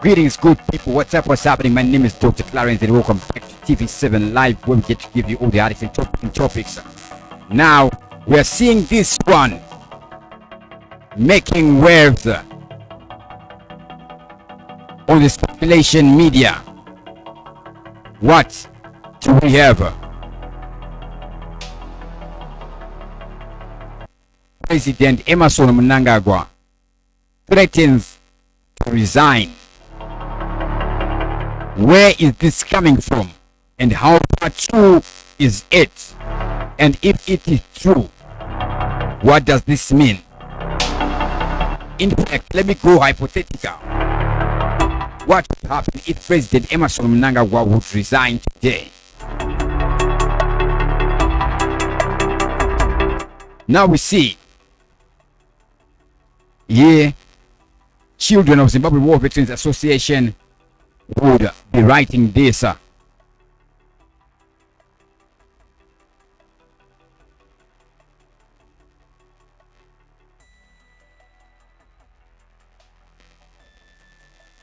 Greetings, good people. What's up? What's happening? My name is Dr. Clarence, and welcome back to TV7 Live, where we get to give you all the articles and topics. Now, we are seeing this one making waves on the speculation media. What do we have? President Emmerson Mnangagwa threatens to resign. Where is this coming from, and how far true is it? And if it is true, what does this mean? In fact, let me go hypothetical. What would happen if President Emmerson Mnangagwa would resign today? Now we see here, children of Zimbabwe War Veterans Association would be writing this. They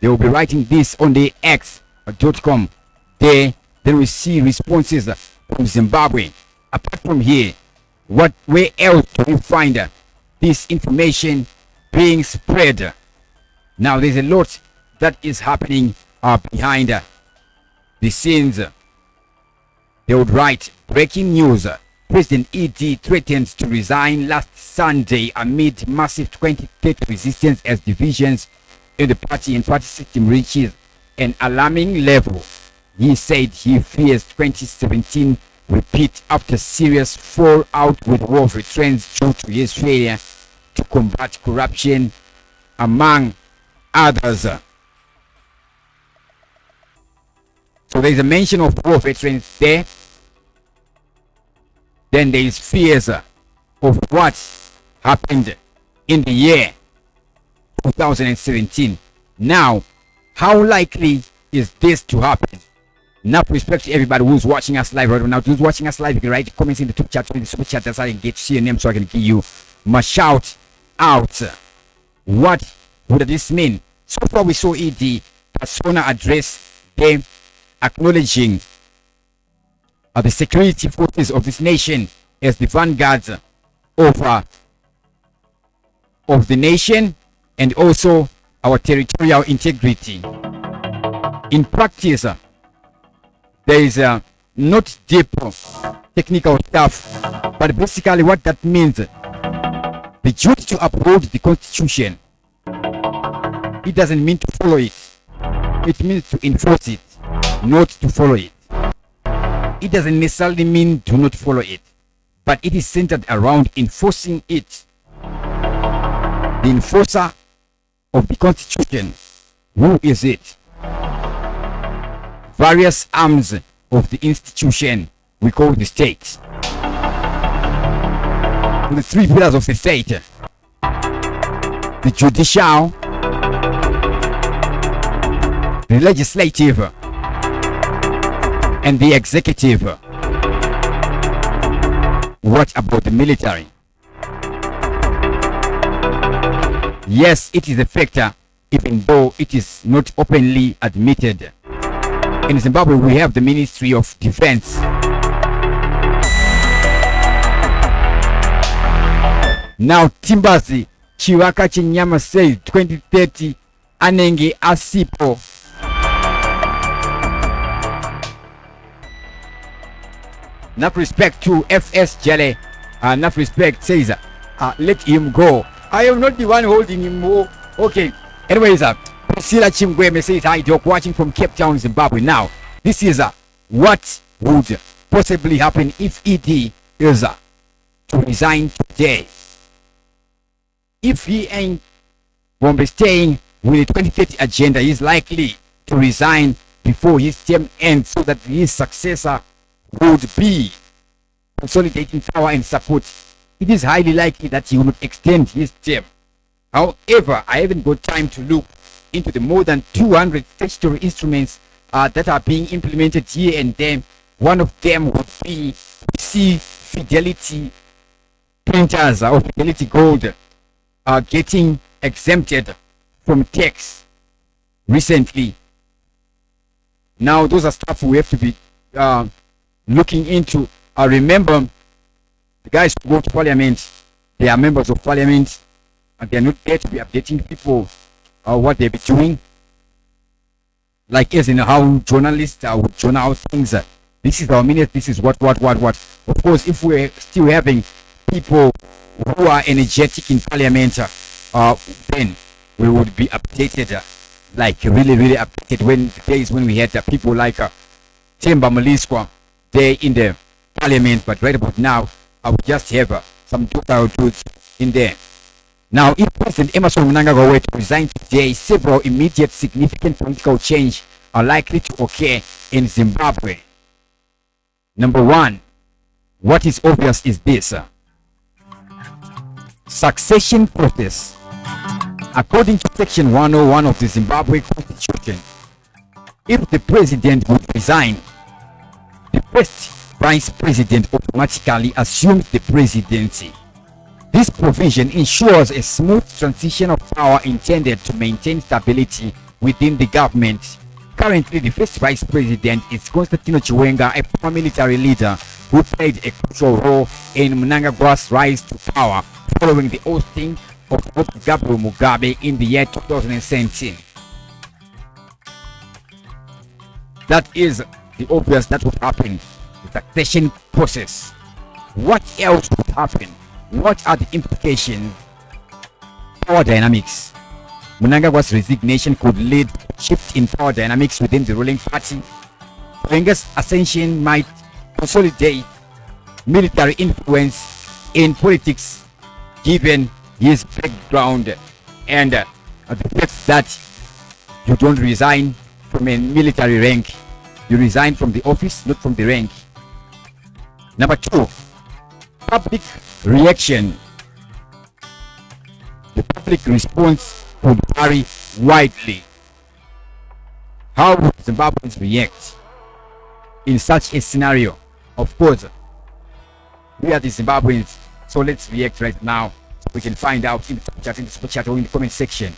will be writing this on the X.com. Then we see responses from Zimbabwe. Apart from here, where else do we find this information being spread? Now there's a lot that is happening behind the scenes. They would write, breaking news: President ED threatens to resign last Sunday amid massive 2030 resistance as divisions in the party and party system reaches an alarming level. He said he fears 2017 repeat after serious fallout with war veterans due to his failure to combat corruption, among others. So there is a mention of war veterans there. Then there is fears of what happened in the year 2017. Now, how likely is this to happen? Now, with respect to everybody who's watching us live right now, who's watching us live, you can write comments in the top chat, in the super chat. That's how I can get to see your name, so I can give you my shout out. What would this mean? So far, we saw ED persona address them, acknowledging the security forces of this nation as the vanguards of the nation, and also our territorial integrity. In practice, there is not deep technical stuff, but basically what that means, the duty to uphold the constitution, it doesn't mean to follow it. It means to enforce it, not to follow it. It doesn't necessarily mean do not follow it, but it is centered around enforcing it. The enforcer of the constitution, who is it? Various arms of the institution we call the state. The three pillars of the state: the judicial, the legislative, and the executive. What about the military? Yes, it is a factor, even though it is not openly admitted. In Zimbabwe, we have the Ministry of Defense. Now, Timbazi Chiwaka Chinyama says 2030 anenge asipo. Enough respect to FS Jale. Enough respect says, let him go. I am not the one holding him more. Okay. Anyways, Priscilla Chimgweme says, hi, Doc, watching from Cape Town, Zimbabwe. Now, this is what would possibly happen if ED is to resign today. If he ain't going to be staying with the 2030 agenda, he's likely to resign before his term ends, so that his successor would be consolidating power and support. It is highly likely that he will not extend his term. However, I haven't got time to look into the more than 200 statutory instruments that are being implemented here and there. One of them would be Fidelity printers or Fidelity Gold getting exempted from tax. recently. Now those are stuff we have to be looking into. Remember, the guys who go to parliament, they are members of parliament, and they are not there to be updating people what they be doing. Like as in how journalists would journal out things. This is our minute, this is what. Of course, if we're still having people who are energetic in parliament, then we would be updated, like really updated. When the days when we had people like Themba Maliswa there in the parliament, but right about now, I would just have some total dudes in there. Now, if President Emmerson Mnangagwa were to resign today, several immediate significant political change are likely to occur in Zimbabwe. Number one, what is obvious is this: succession process. According to Section 101 of the Zimbabwe Constitution, if the president would resign, the first vice president automatically assumes the presidency. This provision ensures a smooth transition of power intended to maintain stability within the government. Currently, the first vice president is Constantino Chiwenga, a former military leader who played a crucial role in Mnangagwa's rise to power following the ousting of Gabriel Mugabe in the year 2017. That is the obvious that would happen, the succession process. What else would happen? What are the implications? Power dynamics. Mnangagwa's resignation could lead to a shift in power dynamics within the ruling party. Chiwenga's ascension might consolidate military influence in politics, given his background and the fact that you don't resign from a military rank, you resign from the office, not from the rank. Number two, public reaction. The public response would vary widely. How would Zimbabweans react in such a scenario? Of course, we are the Zimbabweans, so let's react right now. We can find out in the super chat or in the comment section.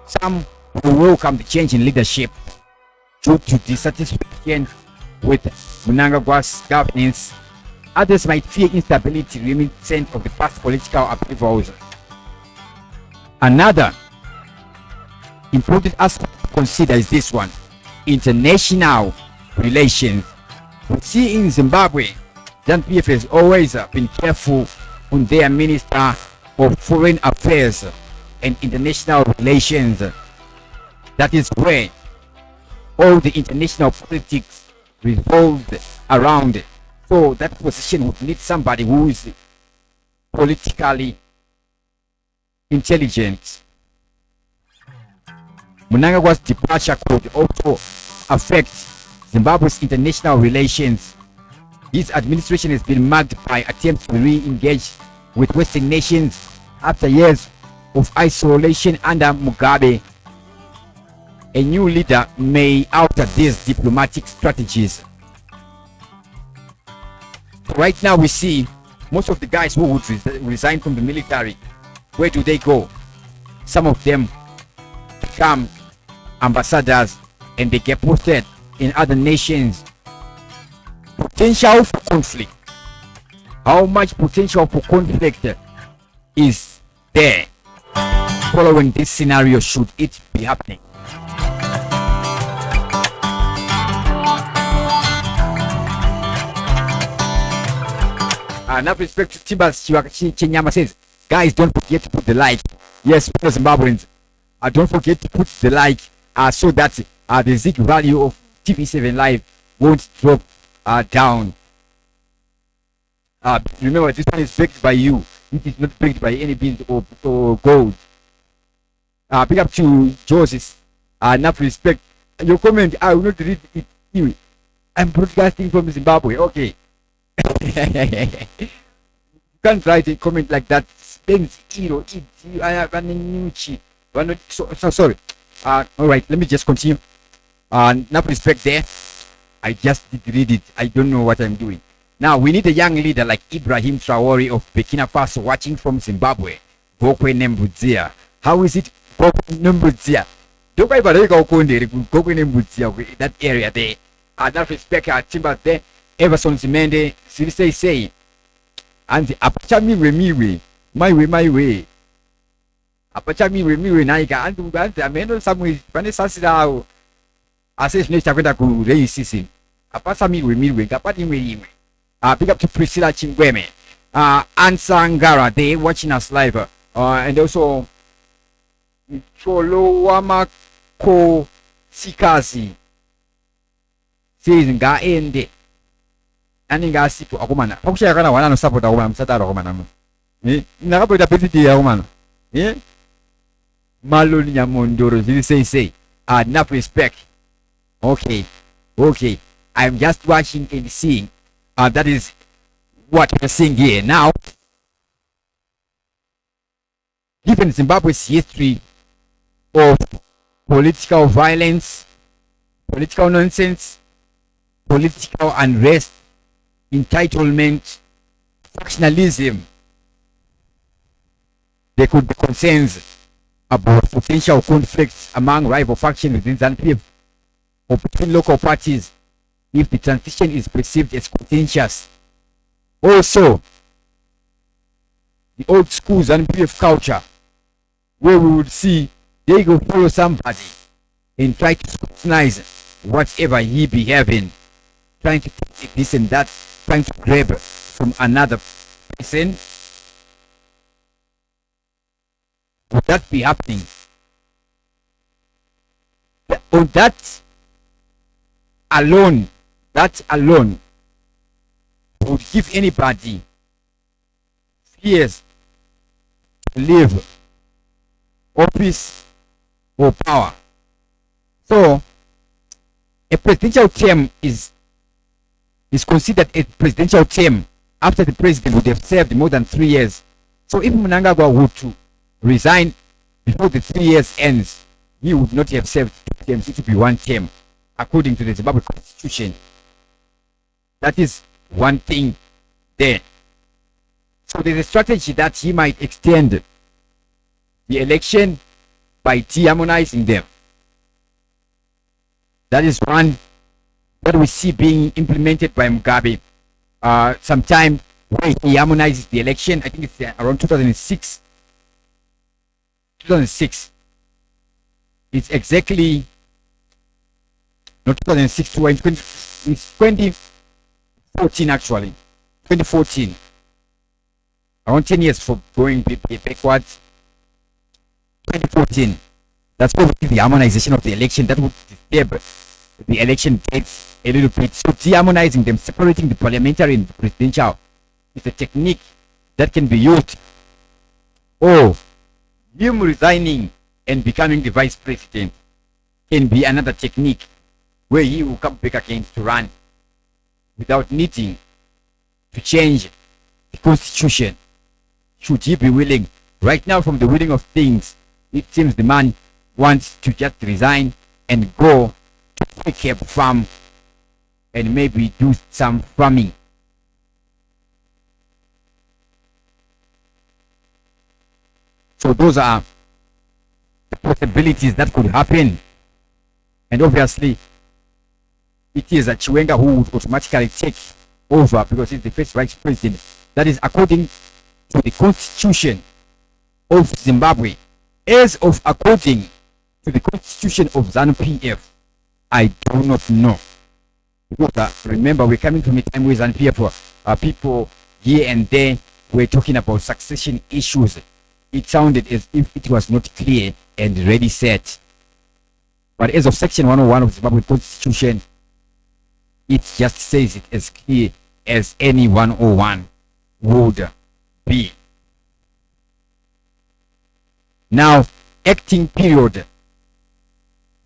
Some will welcome the change in leadership due to dissatisfaction with Mnangagwa's governance. Others might fear instability reminiscent of the past political upheavals. Another important aspect to consider is this one: international relations. We see in Zimbabwe, ZANU-PF has always been careful on their Minister of Foreign Affairs and International Relations. That is where all the international politics revolved around. So that position would need somebody who is politically intelligent. Mnangagwa's departure could also affect Zimbabwe's international relations. His administration has been marked by attempts to re-engage with Western nations after years of isolation under Mugabe. A new leader may alter these diplomatic strategies. Right now we see most of the guys who would resign from the military. Where do they go? Some of them become ambassadors and they get posted in other nations. Potential for conflict. How much potential for conflict is there following this scenario, should it be happening? Now respect to Timbers Chenyama says, guys, don't forget to put the like. Yes, for Zimbabweans, don't forget to put the like so that the Zig value of TV7 Live won't drop down. Remember, this one is backed by you. It is not backed by any beans or gold. Pick up to Joseph. Enough respect. Your comment, I will not read it. I'm broadcasting from Zimbabwe. Okay. You can't write a comment like that. I have a new cheat. So sorry. All right, let me just continue. Enough respect there. I just did read it. I don't know what I'm doing. Now we need a young leader like Ibrahim Traore of Burkina Faso watching from Zimbabwe. Bokwe Nembudzia. How is it Numbudzia. Don't I believe go Kundi, go in that area there. I don't respect our timber there. Everson Simende, say, and the Apachami Remiwe, my way. Apachami Remiwe, Naika, and that I mean, some way, Vanessa Sidao, assassination Taku racism. Apachami Remiwe, Kapati, pick up to Priscilla Chingweme, Ansangara, they watching us live, and also Cholo Ko Sikazi says nga ende ani nga sipo akumana okushaya kana wana no support akumana msataro akumana nakapita petiti ya akumana maloni nyamondoro zili say enough respect. Okay I'm just watching and seeing that is what we're seeing here now. Given Zimbabwe's history of political violence, political nonsense, political unrest, entitlement, factionalism, there could be concerns about potential conflicts among rival factions within ZANU-PF or between local parties if the transition is perceived as contentious. Also, the old school ZANU-PF culture, where we would see they go follow somebody and try to scrutinize whatever he be having, trying to take this and that, trying to grab from another person. Would that be happening? On that alone would give anybody fears to live office or power. So a presidential term is considered a presidential term after the president would have served more than 3 years. So if Mnangagwa were to resign before the 3 years ends, he would not have served 2 terms. It would be 1 term according to the Zimbabwe constitution. That is one thing there. So there's a strategy that he might extend the election by deharmonizing them. That is one that we see being implemented by Mugabe sometime when he harmonizes the election. I think it's around 2006. It's exactly not 2006 it's 2014 actually. 2014. Around 10 years for going backwards. 2014. That's probably the harmonization of the election that would disturb the election dates a little bit. So deharmonizing them, separating the parliamentary and the presidential, is a technique that can be used. Or him resigning and becoming the vice president can be another technique where he will come back again to run without needing to change the constitution. Should he be willing? Right now, from the willing of things, it seems the man wants to just resign and go to pick up farm and maybe do some farming. So those are the possibilities that could happen. And obviously, it is a Chiwenga who would automatically take over because he's the first vice president. That is according to the constitution of Zimbabwe. As of according to the constitution of ZANU-PF, I do not know. Because remember, we're coming from a time where ZANU-PF people here and there were talking about succession issues. It sounded as if it was not clear and ready set. But as of section 101 of the Zimbabwe constitution, it just says it as clear as any 101 would be. Now, acting period,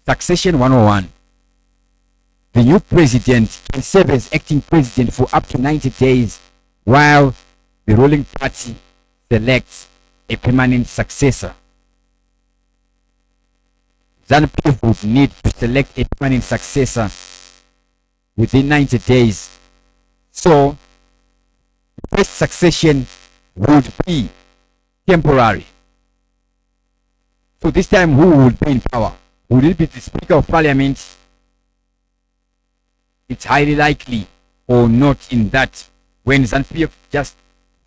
succession 101. The new president can serve as acting president for up to 90 days while the ruling party selects a permanent successor. ZANU-PF would need to select a permanent successor within 90 days. So, the first succession would be temporary. So this time, who will be in power? Will it be the Speaker of Parliament? It's highly likely, or not, in that when ZANU-PF just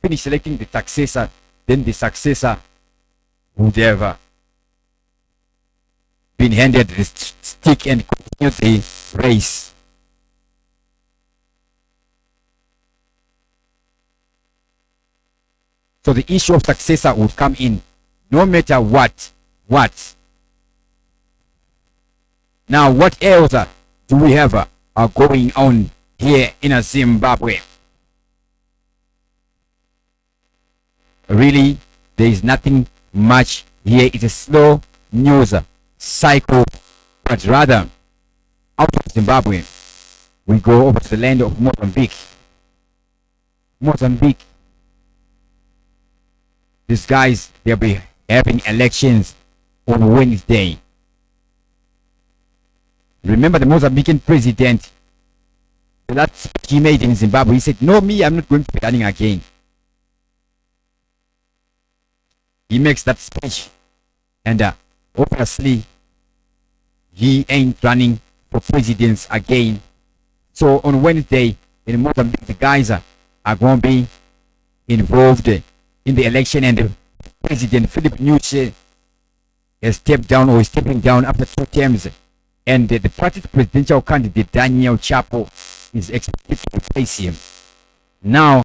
finish selecting the successor, then the successor would have been handed the stick and continue the race. So the issue of successor would come in no matter what. Now, what else do we have going on here in Zimbabwe? Really, there is nothing much here. It's a slow news cycle, but rather out of Zimbabwe we go over to the land of Mozambique. These guys, they'll be having elections on Wednesday. Remember the Mozambican president, the last speech he made in Zimbabwe, he said, no, I'm not going to be running again. He makes that speech, and obviously he ain't running for presidents again. So on Wednesday in Mozambique, the guys are going to be involved in the election, and President Philip Nyusi has stepped down, or is stepping down after 2 terms, and the party's presidential candidate Daniel Chapo is expected to replace him. Now